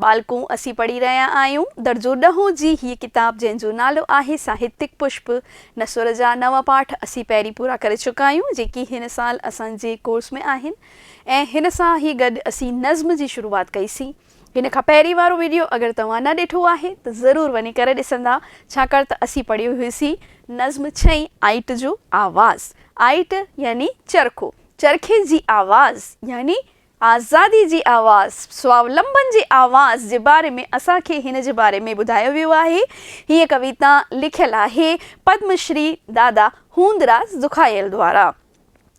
बालकों असी पढ़ी रहा आयूं दर्जो 10 जी ही किताब जंहिंजो नालो आहे साहित्यिक पुष्प नसुर जा 9 पाठ असी पहिरीं पूरा करे चुका आयूं जेकी हिन साल असांजे कोर्स में आहिनि ऐं हिन सां ही गॾु असी नज़्म जी शुरुआत कईसीं। हिन खां पहिरीं वारो वीडियो अगर तव्हां न ॾिठो आहे त ज़रूर वञी करे ॾिसंदा छाकाणि त असी पढ़ियो हुईसीं नज़्म 6 आइट जो आवाज़। आइट यानी चरखो, चरखे जी आवाज़ यानी आज़ादी जी आवाज़, स्वावलंबन जी आवाज़ जे बारे में असांखे हिन जे बारे में ॿुधायो वियो आहे। हीअ कविता लिखियल आहे पद्मश्री दादा हूंदराज दुखायल द्वारा।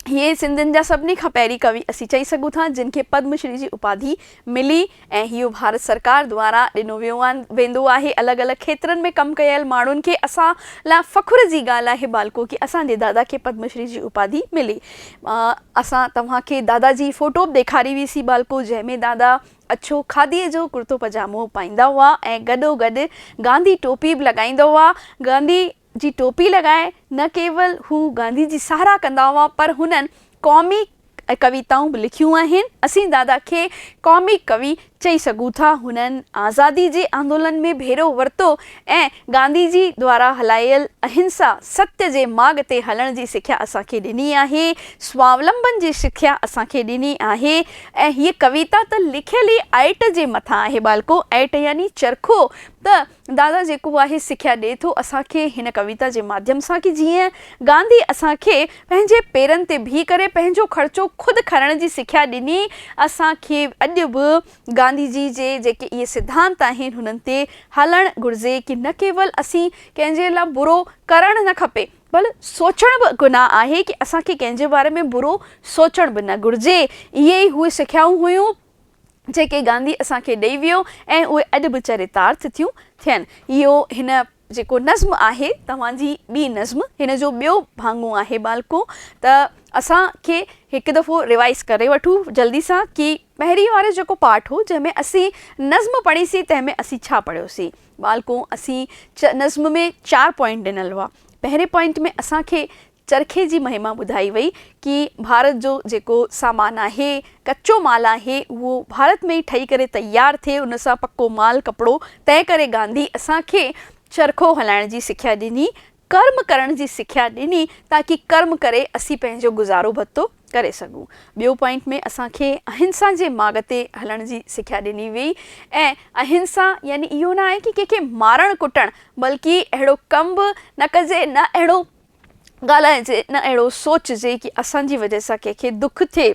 ये सिंधियुनि जा सभिनी खां पहिरीं कवि असी चई सघूं था जिनखे पद्मश्री जी उपाधि मिली ऐं इहो भारत सरकार द्वारा ॾिनो वेंदो आहे। अलॻि अलॻि खेत्रनि में कमु कयल माण्हुनि खे असां लाइ फ़ख़ुर जी ॻाल्हि आहे बालको कि असांजे दादा खे पद्मश्री जी उपाधि मिली। असां तव्हांखे दादा जी फ़ोटो बि ॾेखारी हुईसीं बालको, जंहिंमें दादा अछो खादीअ जो कुर्तो पजामो पाईंदा हुआ ऐं गॾोगॾु गांधी टोपी बि लॻाईंदा हुआ। गांधी जी टोपी लगाए न केवल हू गांधी जी सहारा कंदा हुआ पर हुननि क़ौमी कविताऊं बि लिखियूं आहिनि। असीं दादा खे क़ौमी कवि चई सघूं था। हुननि आज़ादी जे आंदोलन में भेरो वरितो ऐं गांधी जी द्वारा हलायल अहिंसा सत्य जे मार्ग ते हलण जी सिख्या असांखे ॾिनी आहे, स्वावलंबन जी सिख्या असांखे ॾिनी आहे। ऐं हीअ कविता त लिखियल ई आइट जे मथां आहे बालको। आइट यानी चरखो। त दादा जेको आहे सिख्या ॾिए थो असांखे हिन कविता जे माध्यम सां कि जीअं गांधी असांखे पंहिंजे पेरनि ते बीह करे पंहिंजो ख़र्चो ख़ुदि खणण जी सिख्या ॾिनी, असांखे अॼु बि गांधी जी जे जेके इहे सिद्धांत आहिनि हुननि ते हलणु घुरिजे कि न केवल असीं कंहिंजे लाइ बुरो करणु न खपे भले सोचण बि गुनाह आहे कि असांखे कंहिंजे बारे में बुरो सोचण बि न घुरिजे। इहे ई उहे सिख्याऊं हुयूं जेके गांधी असांखे ॾेई वियो ऐं उहे अॼु बि चरितार्थ थियूं थियनि। इहो हिन जेको नज़्म आहे तव्हांजी ॿी नज़्म, हिन जो ॿियो भाङो आहे बालको। त असांखे हिकु दफ़ो रिवाइज़ करे वठूं जल्दी सां कि पहिरीं वारो जेको पाठ हो जंहिंमें असीं नज़्म पढ़ीसीं तंहिंमें असीं छा पढ़ियोसीं बालको। असीं नज़्म में 4 पॉइंट ॾिनल हुआ। पहिरें पॉइंट में असांखे चरखे जी महिमा ॿुधाई वई कि भारत जो जेको सामान आहे, कच्चो माल आहे, उहो भारत में ई ठही करे तयारु थिए, उन सां पक्को माल कपिड़ो तंहिं करे गांधी असांखे चरखो हलाइण जी सिख्या ॾिनी, कर्म करण जी सिख्या ॾिनी ताकि कर्म करे असीं पंहिंजो गुज़ारो भत्तो करे सघूं। ॿियो पॉइंट में असांखे अहिंसा जे मार्ग ते हलण जी सिख्या ॾिनी वई ऐं अहिंसा यानी इहो न आहे कि कंहिंखे मारणु कुटणु बल्कि अहिड़ो कमु बि न कजे, न अहिड़ो ॻाल्हाइजे, न अहिड़ो सोचिजे कि असांजी वजह सां कंहिंखे दुख थिए।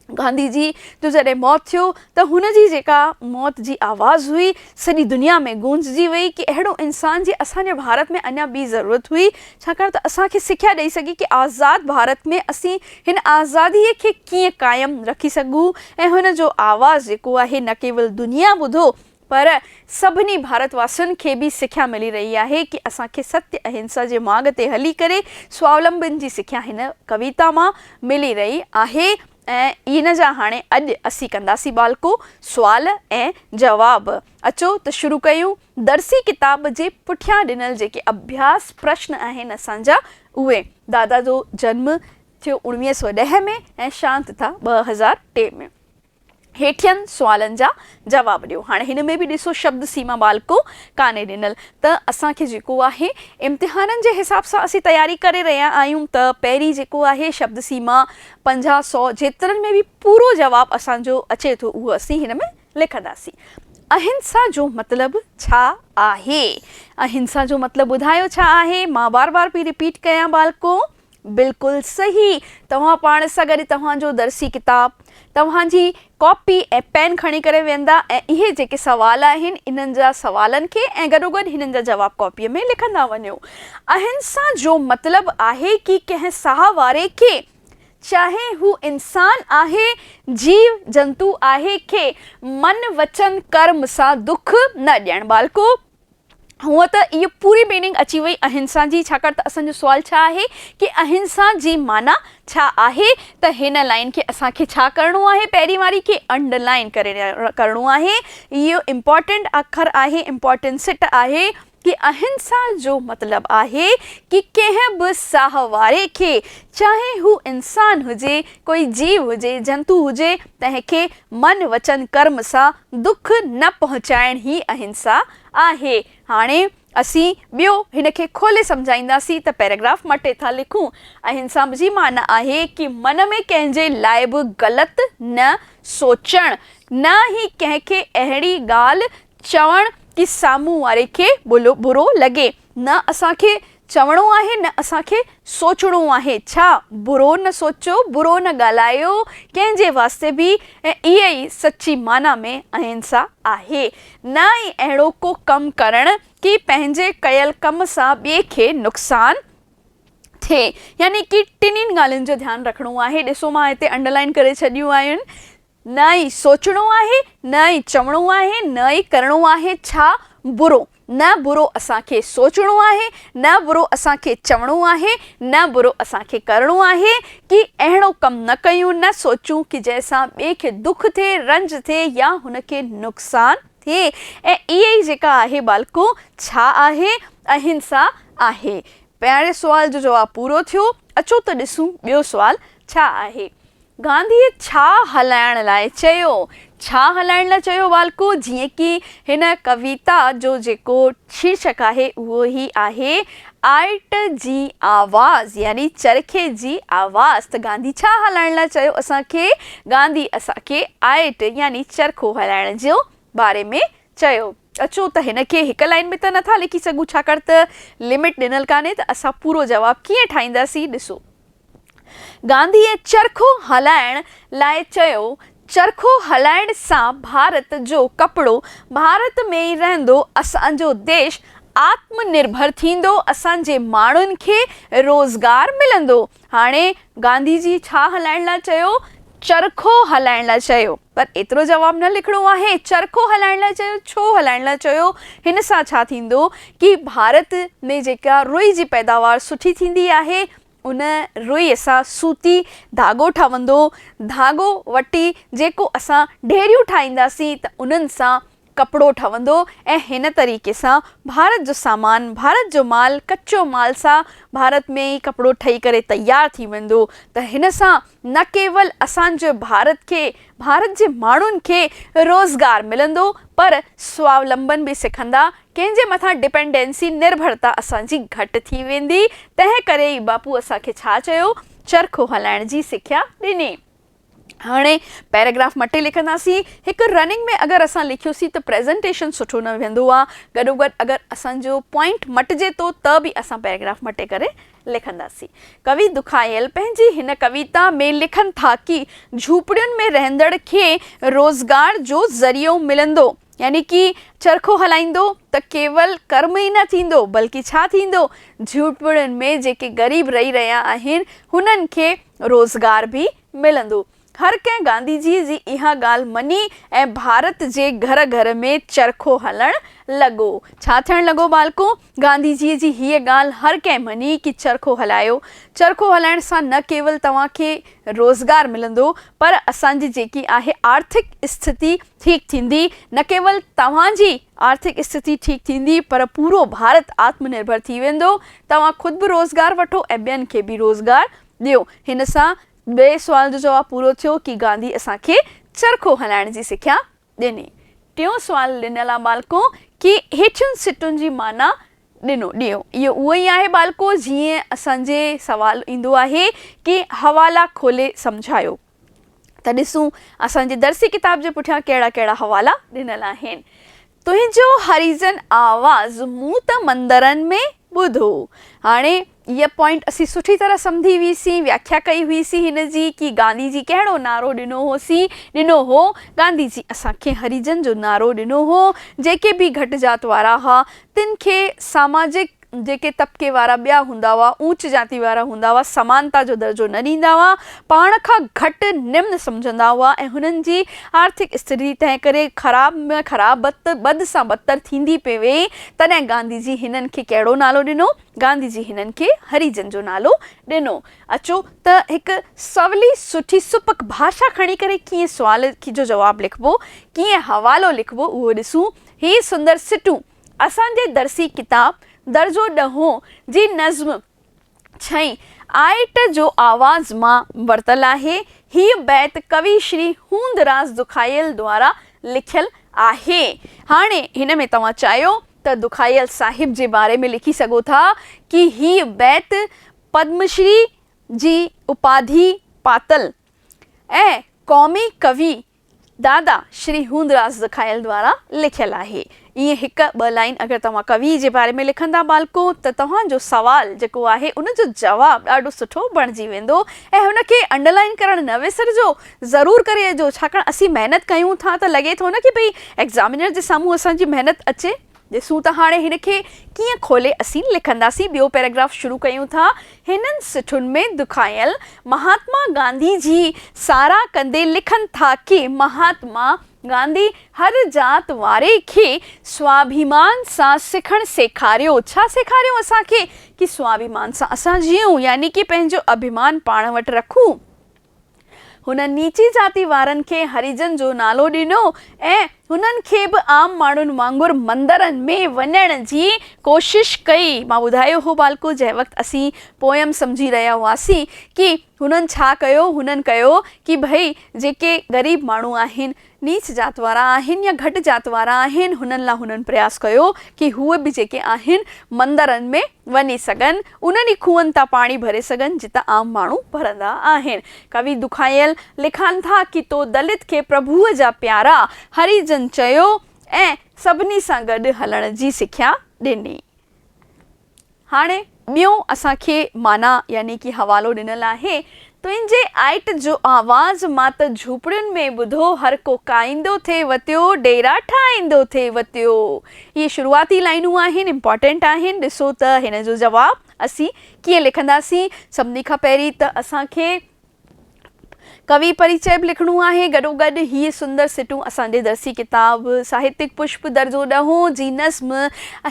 गांधी जी जो जॾहिं मौत थियो त हुनजी जेका मौत जी आवाज़ हुई सॼी दुनिया में गूंजजी वई कि अहिड़ो इंसान जी असांजे भारत में अञा ॿी ज़रूरत हुई छाकाणि त असांखे सिख्या ॾेई सघे कि आज़ादु भारत में असीं हिन आज़ादीअ खे कीअं क़ाइमु रखी सघूं ऐं हुन जो आवाज़ जेको आहे न केवल दुनिया ॿुधो पर सभिनी भारतवासियुनि खे बि सिख्या मिली रही आहे कि असांखे सत्य अहिंसा जे मार्ग ते हली करे स्वावलंबन जी सिख्या हिन कविता मां मिली रही आहे। ऐं इन जा हाणे अॼु असीं कंदासीं बालको सुवाल ऐं जवाब। अचो त शुरू कयूं। दर्सी किताब जे पुठियां ॾिनल जेके अभ्यास प्रश्न आहिनि असांजा उहे। दादा जो जन्म थियो 1910 में ऐं शांत था 2003 में। हेठियनि सुवालनि जा जवाब ॾियो। हाणे हिन में बि ॾिसो शब्द सीमा बालको कान्हे ॾिनल त असांखे जेको आहे इम्तिहाननि जे हिसाब सां असीं तयारी करे रहिया आहियूं त पहिरीं जेको आहे शब्द सीमा 50-100 जेतिरनि में बि पूरो जवाबु असांजो अचे थो उहो असीं हिन में लिखंदासीं। अहिंसा जो मतिलबु छा आहे? अहिंसा जो मतिलबु ॿुधायो छा आहे? मां बार बार पई रिपीट कयां बालको। बिल्कुलु सही। तव्हां पाण सां गॾु तव्हांजो दर्सी किताब, तव्हांजी कॉपी ऐं पेन खणी करे वेंदा ऐं इहे जेके सुवाल आहिनि इन्हनि जा सुवालनि खे ऐं गॾोगॾु हिननि जा जवाब कॉपीअ में लिखंदा वञो। अहिंसा जो मतिलबु आहे कि कंहिं साह वारे खे चाहे हू इंसान आहे, जीव जंतु आहे, खे मन वचन कर्म सां दुख न ॾियणु बालको। हूअं त इहो पूरी मीनिंग अची वई अहिंसा जी छाकाणि त असांजो सुवाल छा आहे कि अहिंसा जी माना छा आहे। त हिन लाइन खे असांखे छा करिणो आहे? पहिरीं वारी खे अंडरलाइन करे करिणो आहे। इहो इम्पॉर्टेंट अखर आहे, इम्पॉर्टेंट सिट आहे कि अहिंसा जो मतलब आहे कि कंहिं बि साह वारे खे, चाहे हू इंसान हुजे, कोई जीव हुजे, जंतु हुजे, तंहिंखे मन वचन कर्म सां दुख न पहुचाइण ही अहिंसा आहे। हाणे असीं ॿियो हिनखे खोले सम्झाईंदासीं त पैराग्राफ मटे था लिखूं। अहिंसा जी माना आहे कि मन में कंहिंजे लाइ बि ग़लति न सोचणु, न ही कंहिंखे अहिड़ी ॻाल्हि चवणु कि साम्हूं वारे खे बुरो लॻे। न असांखे चवणो आहे, न असांखे सोचणो आहे। छा बुरो न सोचो, बुरो न ॻाल्हायो कंहिंजे वास्ते बि, ऐं इहा ई सची माना में अहिंसा आहे। न ई अहिड़ो को कमु करणु कि पंहिंजे कयल कम सां ॿिए खे नुक़सानु थिए। यानी कि टिनिनि ॻाल्हियुनि जो ध्यानु रखिणो आहे। ॾिसो, मां हिते अंडरलाइन करे छॾियूं आहिनि। न ई सोचणो आहे, न ई चवणो आहे, न ई करिणो आहे छा बुरो। न बुरो असांखे सोचणो आहे, न बुरो असांखे चवणो आहे, न बुरो असांखे करिणो आहे कि अहिड़ो कमु न कयूं, न सोचूं कि जंहिंसां ॿिए खे दुख थिए, रंज थिए या हुनखे नुक़सानु थिए। ऐं इहा ई जेका आहे बालको छा आहे, अहिंसा आहे। पहिरें सुवाल जो जवाबु पूरो थियो। अचो त ॾिसूं ॿियो सुवाल छा आहे। गांधीअ छा हलाइण लाइ चयो? छा हलाइण लाइ चयो बालको? जीअं कि हिन कविता जो जेको शीर्षक आहे उहो ई आहे आइट जी आवाज़, यानी चरखे जी आवाज़। त गांधी छा हलाइण लाइ चयो असांखे? गांधी असांखे आइट यानी चरखो हलाइण जो बारे में चयो। अचो त हिनखे हिकु लाइन में त नथा लिखी सघूं, छाकाणि त लिमिट ॾिनल कान्हे, त असां पूरो जवाबु कीअं ठाहींदासीं? ॾिसो, गांधीअ चरखो हलाइण लाइ चयो। चरखो हलाइण सां भारत जो कपिड़ो भारत में ई रहंदो, असांजो देश आत्मनिर्भर थींदो, असांजे माण्हुनि खे रोज़गार मिलंदो। हाणे गांधी जी छा हलाइण लाइ चयो? चरखो हलाइण लाइ चयो। पर एतिरो जवाबु न लिखणो आहे। चरखो हलाइण लाइ चयो, छो हलाइण लाइ चयो? हिन सां छा थींदो कि भारत में जेका रुई जी पैदावार सुठी थींदी आहे, उन रुईअ सां सूती धागो ठहंदो। धागो वठी जेको असां ढेरियूं ठाहींदासीं त उन्हनि सां कपिड़ो ठहंदो। ऐं हिन तरीक़े सां भारत जो सामान, भारत जो माल, कच्चो माल सां भारत में ई कपिड़ो ठही करे तयारु थी वेंदो। त हिन सां न केवल असांजे भारत खे, भारत जे माण्हुनि खे रोज़गार मिलंदो, पर स्वावलंबन बि सिखंदा। कंहिंजे मथां डिपेंडेंसी, निर्भरता असांजी घटि थी वेंदी। तंहिं करे ई बापू असांखे छा चयो? चरखो हलाइण जी सिख्या ॾिनी। हाणे पैराग्राफ मटे लिखंदासीं। हिकु रनिंग में अगरि असां लिखियोसीं त प्रेज़ेंटेशन सुठो न वेंदो आहे। गॾोगॾु अगरि असांजो पॉइंट मटिजे थो त बि असां पैराग्राफ मटे करे लिखंदासीं। कवि दुखायल पंहिंजी हिन कविता में लिखनि था कि झूपड़ियुनि में रहंदड़ खे रोज़गार जो ज़रियो मिलंदो। यानी कि चरखो हलाईंदो त केवल कर्म ई न थींदो, बल्कि छा थींदो? झूपड़ियुनि में जेके ग़रीब रही रहिया आहिनि हुननि खे रोज़गार बि मिलंदो। हर कंहिं गांधी जी इहा ॻाल्हि मञी ऐं भारत जे घर घर में चरखो हलणु लॻो। छा थियणु लॻो बालको? गांधी जी हीअ ॻाल्हि हर कंहिं मञी कि चरखो हलायो। चरखो हलाइण सां न केवल तव्हांखे रोज़गार मिलंदो, पर असांजी जेकी आहे आर्थिक स्थिति ठीकु थींदी। न केवल तव्हांजी आर्थिक स्थिति ठीकु थींदी, पर पूरो भारत आत्मनिर्भर थी वेंदो। तव्हां ख़ुदि बि रोज़गार वठो ऐं ॿियनि खे बि रोज़गार ॾियो। हिन सां ॿिए सुवाल जो जवाबु पूरो थियो कि गांधी असांखे चरखो हलाइण जी सिख्या ॾिनी। टियों सुवाल ॾिनल आहे बालको कि हेठियुनि सिटुनि जी माना ॾियो। इहो उहो ई आहे बालको जीअं असांजे सुवाल ईंदो आहे कि हवाला खोले सम्झायो। त ॾिसूं असांजे दर्सी किताब जे पुठियां कहिड़ा कहिड़ा हवाला ॾिनल आहिनि। तुंहिंजो हरिजन आवाज़ मूं त मंदरनि में ॿुधो। हाणे इहा पॉइंट असीं सुठी तरह सम्झी हुईसीं, व्याख्या कई हुईसीं हिन जी कि गांधी जी कहिड़ो नारो ॾिनो हो। गांधी जी असांखे हरिजन जो नारो ॾिनो हो। जेके बि घटि जात वारा हुआ तिन खे सामाजिक जेके तबिके वारा ॿिया हूंदा हुआ, ऊच जाति वारा हूंदा हुआ, समानता जो दर्जो न ॾींदा हुआ, पाण खां घटि निम्न सम्झंदा हुआ ऐं हुननि जी आर्थिक स्थिति तंहिं करे ख़राब में ख़राब बद सां बदतर थींदी पई वई। तॾहिं गांधी जी हिननि खे कहिड़ो नालो ॾिनो? गांधी जी हिननि खे हरिजन जो नालो ॾिनो। अचो त हिकु सवली सुठी सुपक भाषा खणी करे कीअं सुवाल जो जवाबु लिखिबो, कीअं हवालो लिखिबो, उहो ॾिसूं। ही सुंदर सिटूं असांजे दरसी किताब दर्जो 10 जी नज़्म 6 आइट जो आवाज़ मां वरतल आहे। ही बैत कवि श्री हूंदराज दुखायल द्वारा लिखियल आहे। हाणे हिन में तव्हां चाहियो त दुखायल साहिब जे बारे में लिखी सघो था कि ही बैत पद्मश्री जी उपाधि पातल ऐं क़ौमी कवि दादा श्री हूंदराज दुखायल द्वारा लिखियल आहे। ये हिक ॿ लाइन अगर तव्हां कवि जे बारे में लिखंदा बालको त तव्हांजो सवाल जेको आहे उन जो जवाब ॾाढो सुठो बणिजी वेंदो ऐं हुनखे अंडरलाइन करण न विसरजो, ज़रूर करे अचो, छाकाणि असीं महिनत कयूं था त लॻे थो न कि भई एग्ज़ामिनर जे साम्हूं असांजी महिनत अचे। ॾिसूं त हाणे हिनखे कीअं खोले असीं लिखंदासीं। ॿियो पैराग्राफ शुरू कयूं था। हिननि सिठुनि में दुखायल महात्मा गांधी जी सारा कंदे लिखनि था कि महात्मा गांधी हर जात वारे खे स्वाभिमान सां सिखणु सेखारियो। छा सेखारियो असांखे? कि स्वाभिमान सां असां जियूं, यानी कि पंहिंजो अभिमान पाण वटि रखूं। हुन नीची जाति वारनि खे हरिजन जो नालो ॾिनो ऐं हुननि खे बि आम माण्हुनि वांगुरु मंदरनि में वञण जी कोशिश कई। मां ॿुधायो हो बालको जंहिं वक़्तु असीं पोयम सम्झी रहिया हुआसीं कि हुननि छा कयो, हुननि कयो कि भई जेके ग़रीब माण्हू आहिनि, नीच जात वारा आहिनि या घटि जात वारा आहिनि, हुननि लाइ हुननि प्रयास कयो कि हूअ बि जेके आहिनि मंदरनि में वञी सघनि, उन्हनि खूहनि तां पाणी भरे सघनि जितां आम माण्हू भरंदा आहिनि। कवि दुखायल लिखनि था कि तो दलित खे प्रभुअ जा प्यारा हरिजन चयो ऐं सभिनी सां गॾु हलण जी सिख्या ॾिनी। हाणे ॿियो असांखे माना यानी कि हवालो ॾिनल आहे। तुंहिंजे आइट जो आवाज़ मां त झूपड़ियुनि में ॿुधो, हर को काईंदो थे वतियो, डेरा ठाहींदो थे वतियो। इहे शुरूआती लाइनूं आहिनि, इम्पॉर्टेंट आहिनि। ॾिसो त हिन जो जवाबु असीं कीअं लिखंदासीं। सभिनी खां पहिरीं त असांखे कवि परिचय बि लिखणो आहे। गॾोगॾु हीअ सुंदर सिटूं असांजे दरसी किताब साहित्यिक पुष्प दर्जो 10 जी नज़्म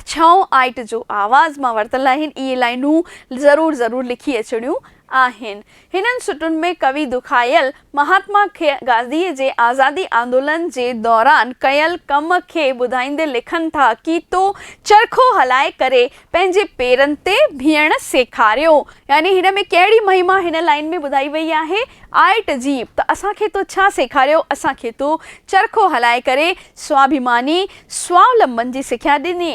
6 आइट जो आवाज़ मां वरतल आहिनि। इहे लाइनूं ज़रूर लिखी अचणियूं आहिनि। हिननि सिटुनि में कवि दुखायल महात्मा गांधीअ जे आज़ादी आंदोलन जे दौरान कयल कम खे ॿुधाईंदे लिखनि था कि तो चरखो हलाए करे पंहिंजे पेरनि ते बीहण सेखारियो। यानी हिन में कहिड़ी महिमा हिन लाइन में ॿुधाई वई आहे? आइट जी। त असांखे तो छा सेखारियो? असांखे तो चरखो हलाए करे स्वाभिमानी स्वावलंबन जी सिख्या ॾिनी।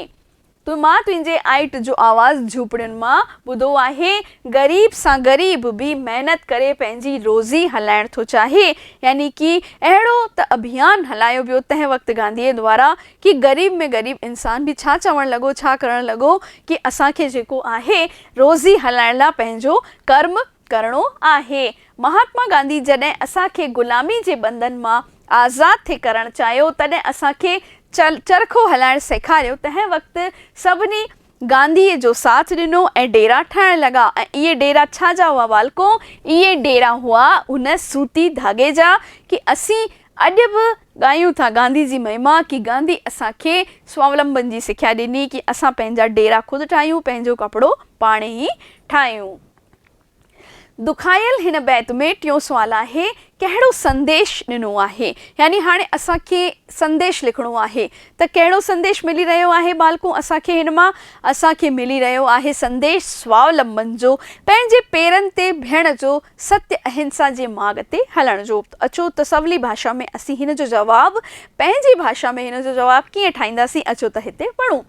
तो मां तुंहिंजे आइट जो आवाज़ झूपड़ियुनि मां ॿुधो आहे। ग़रीब सां ग़रीब बि महिनत करे पंहिंजी रोज़ी हलाइण थो चाहे। यानी कि अहिड़ो त अभियान हलायो वियो तंहिं वक़्तु गांधीअ द्वारा कि ग़रीब में ग़रीब इंसान बि छा चवणु लॻो, छा करणु लॻो कि असांखे जेको आहे रोज़ी हलाइण लाइ पंहिंजो कर्म करणो आहे। महात्मा गांधी जॾहिं असांखे ग़ुलामी जे बंधन मां आज़ादु थी करणु चाहियो, तॾहिं असांखे चरखो हलाइण सेखारियो। तंहिं वक़्तु सभिनी गांधीअ जो साथ ॾिनो ऐं डेरा ठाहिण लॻा। ऐं इहे डेरा छा जा हुआ बालको? इहे डेरा हुआ उन सूती धागे जा कि असीं अॼु बि ॻायूं था गांधी जी महिमा कि गांधी असांखे स्वावलंबन जी सिख्या ॾिनी कि असां पंहिंजा डेरा ख़ुदि ठाहियूं, पंहिंजो कपिड़ो पाण ई ठाहियूं। दुखायल हिन बैत में टियों सुवाल आहे, कहिड़ो संदेश ॾिनो आहे? यानी हाणे असांखे संदेश लिखणो आहे त कहिड़ो संदेश मिली रहियो आहे बालको असांखे हिन मां? असांखे मिली रहियो आहे संदेश स्वावलंबन जो, पंहिंजे पेरनि ते बीहण जो, सत्य अहिंसा जे मार्ग ते हलण जो। अचो त सवली भाषा में असीं हिन जो जवाबु पंहिंजी भाषा में हिन जो जवाबु कीअं ठाहींदासीं? अचो त हिते पढ़ूं।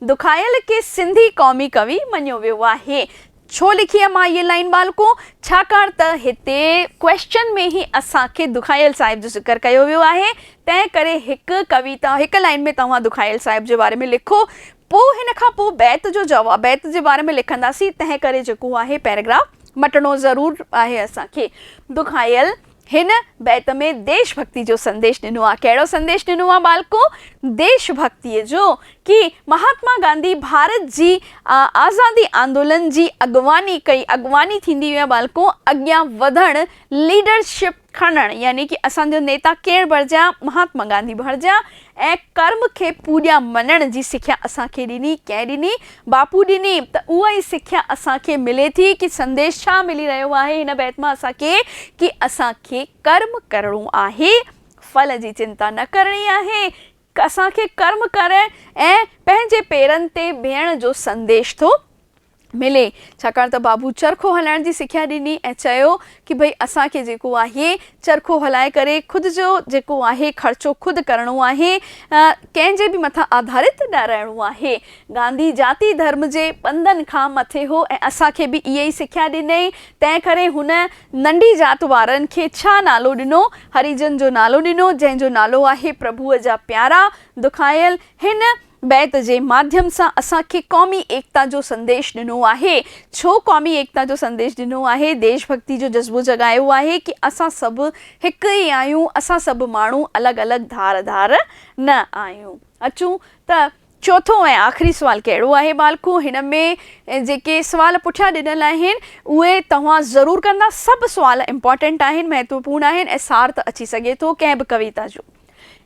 दुखायल खे सिंधी क़ौमी कवि मञियो वियो आहे। छो लिखी आहे मां ये लाइन बालको? छाकाणि त हिते क्वेश्चन में ही असांखे दुखायल साहिब जो ज़िक्र कयो वियो आहे। तंहिं करे हिकु कविता, हिकु लाइन में तव्हां दुखायल साहिब जे बारे में लिखो, पोइ हिन खां पोइ बैत जो जवाबु बैत जे बारे में लिखंदासीं। तंहिं करे जेको आहे पैराग्राफ मटणो ज़रूरु आहे असांखे। दुखायल हिन बैत में देशभक्ति जो संदेश ॾिनो आहे। कहिड़ो संदेश ॾिनो आहे बालको? देशभक्तिअ जो कि महात्मा गांधी भारत जी आज़ादी आंदोलन जी अॻवानी कई। अॻवानी थींदी आहे बालको अॻियां वधण, लीडरशिप खणण। यानी कि असांजो नेता केरु बणिजा? महात्मा गांधी बणिजा। ऐं कर्म खे पूॼा मञण जी सिख्या असांखे ॾिनी। कंहिं ॾिनी? बापू ॾिनी। त उहा ई सिख्या असांखे मिले थी कि संदेश छा मिली रहियो आहे हिन बैत मां असांखे? कि असांखे कर्म करणो आहे, फल जी चिंता न करणी आहे, असांखे कर्म करण ऐं पंहिंजे पेरनि ते बीहण जो संदेश थो मिले। छाकाणि त बाबू चरखो हलाइण जी सिख्या ॾिनी ऐं चयो कि भई असांखे जेको आहे चरखो हलाए करे ख़ुदि जो जेको आहे ख़र्चो ख़ुदि करिणो आहे, कंहिंजे बि मथां आधारित न रहणो आहे। गांधी जाति धर्म जे ॿंधन खां मथे हो ऐं असांखे बि इहा ई सिख्या ॾिनई। तंहिं करे हुन नंढी जात वारनि खे छा नालो ॾिनो? हरिजन जो नालो ॾिनो, जंहिंजो नालो आहे प्रभुअ जा प्यारा दुखायल। हिन बैत जे माध्यम सां असांखे क़ौमी एकता जो संदेश ॾिनो आहे। छो क़ौमी एकता जो संदेश ॾिनो आहे? देशभक्ति जो जज़्बो जगायो आहे कि असां सभु हिकु ई आहियूं, असां सभु माण्हू अलॻि अलॻि धार न आहियूं। अचूं त चौथों ऐं आख़िरी सुवाल कहिड़ो आहे बालको? हिन में जेके सुवाल पुठियां ॾिनल आहिनि उहे तव्हां ज़रूरु कंदा। सभु सुवाल इम्पॉर्टेंट आहिनि, महत्वपूर्ण आहिनि ऐं सार त अची सघे थो कंहिं बि कविता जो।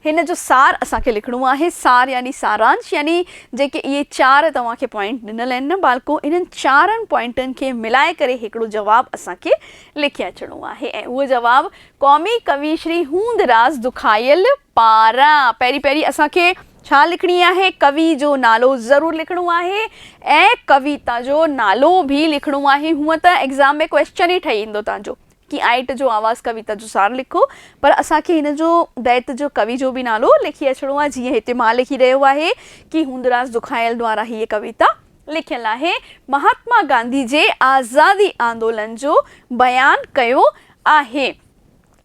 हिन जो सार असांखे लिखिणो आहे। सार यानी सारांश, यानी जेके इहे 4 तव्हांखे पॉइंट ॾिनल आहिनि न बालको, इन्हनि 4 पॉइंटनि खे मिलाए करे हिकिड़ो जवाबु असांखे लिखी अचिणो आहे ऐं उहो जवाबु क़ौमी कवि श्री हूंदराज दुखायल पारां। पहिरीं असांखे छा लिखणी आहे? कवि जो नालो ज़रूरु लिखणो आहे ऐं कविता जो नालो बि लिखणो आहे। हूअं त एग्ज़ाम में क्वेश्चन ई ठही ईंदो तव्हांजो कि आइट जो आवाज़ कविता जो सार लिखो, पर असांखे हिन जो बैत जो कवि जो बि नालो लिखी अचिणो आहे। जीअं हिते मां लिखी रहियो आहे कि हूंदराज दुखायल द्वारा हीअ कविता लिखियल आहे। महात्मा गांधी जे आज़ादी आंदोलन जो बयानु कयो आहे।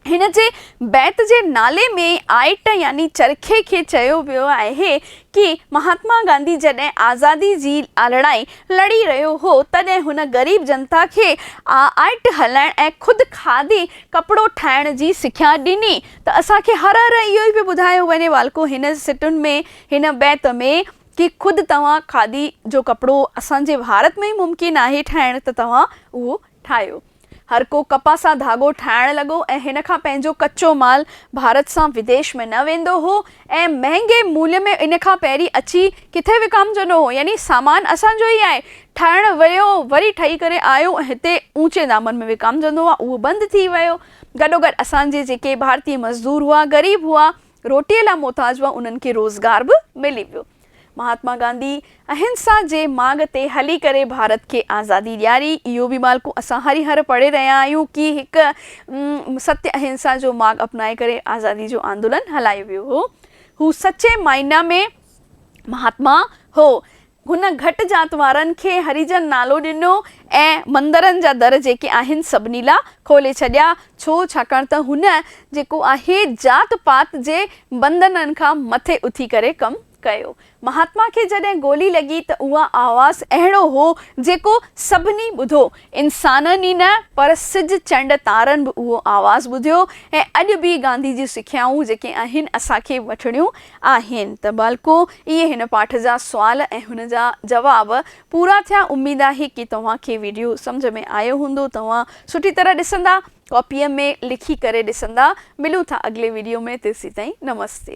हिन जे बैत जे नाले में आइट यानी चरखे खे चयो वियो आहे कि महात्मा गांधी जॾहिं आज़ादी जी लड़ाई लड़ी रहियो हो तॾहिं हुन ग़रीब जनता खे आइट हलाइण ऐं ख़ुदि खादी कपिड़ो ठाहिण जी सिख्या ॾिनी। त असांखे हर इहो ई बि ॿुधायो वञे बालको हिन सिटुनि में, हिन बैत में, कि ख़ुदि तव्हां खादी जो कपिड़ो असांजे भारत में ई मुमकिन आहे ठाहिण, त तव्हां उहो ठाहियो। हर को कपा सां धागो ठाहिण लॻो ऐं हिन खां पंहिंजो कच्चो माल भारत सां विदेश में न वेंदो हो ऐं महांगे मूल्य में इन खां पहिरीं अची किथे विकामजंदो हो। यानी सामान असांजो ई आहे, ठाहिण वियो, वरी ठही करे आयो ऐं हिते ऊचे दामनि में विकामजंदो आहे, उहो बंदि थी वियो। गॾोगॾु असांजे जेके भारतीय मज़दूर हुआ, ग़रीब हुआ, रोटीअ लाइ मोहताज हुआ, उन्हनि खे रोज़गार बि मिली वियो। महात्मा गांधी अहिंसा जे मार्ग ते हली करे भारत खे आज़ादी ॾियारी। इहो बि बालको असां हर पढ़े रहिया आहियूं कि हिकु सत्य अहिंसा जो मार्ग अपनाए करे आज़ादी जो आंदोलन हलायो वियो हो। हू सचे मायना में महात्मा हो। हुन घटि जात वारनि खे हरिजन नालो ॾिनो ऐं मंदरनि जा दर जेके आहिनि सभिनी लाइ खोले छॾिया। छाकाणि त हुन जेको आहे जात पात जे बंधननि खां मथे उथी करे कमु कयो। महात्मा खे जॾहिं गोली लॻी त उहा आवाज़ अहिड़ो हो जेको सभिनी ॿुधो। इंसाननि ई न पर सिज चंड तारनि बि उहो आवाज़ ॿुधियो ऐं अॼु बि गांधी जी सिख्याऊं जेके आहिनि असांखे वठणियूं आहिनि। त बालको इहे हिन पाठ जा सुवाल ऐं हुन जा जवाब पूरा थिया। उमेद आहे कि तव्हांखे वीडियो सम्झ में आयो हूंदो। तव्हां सुठी तरह ॾिसंदा, कॉपीअ में लिखी करे ॾिसंदा। मिलूं था अॻिले वीडियो में। तेसीं ताईं नमस्ते।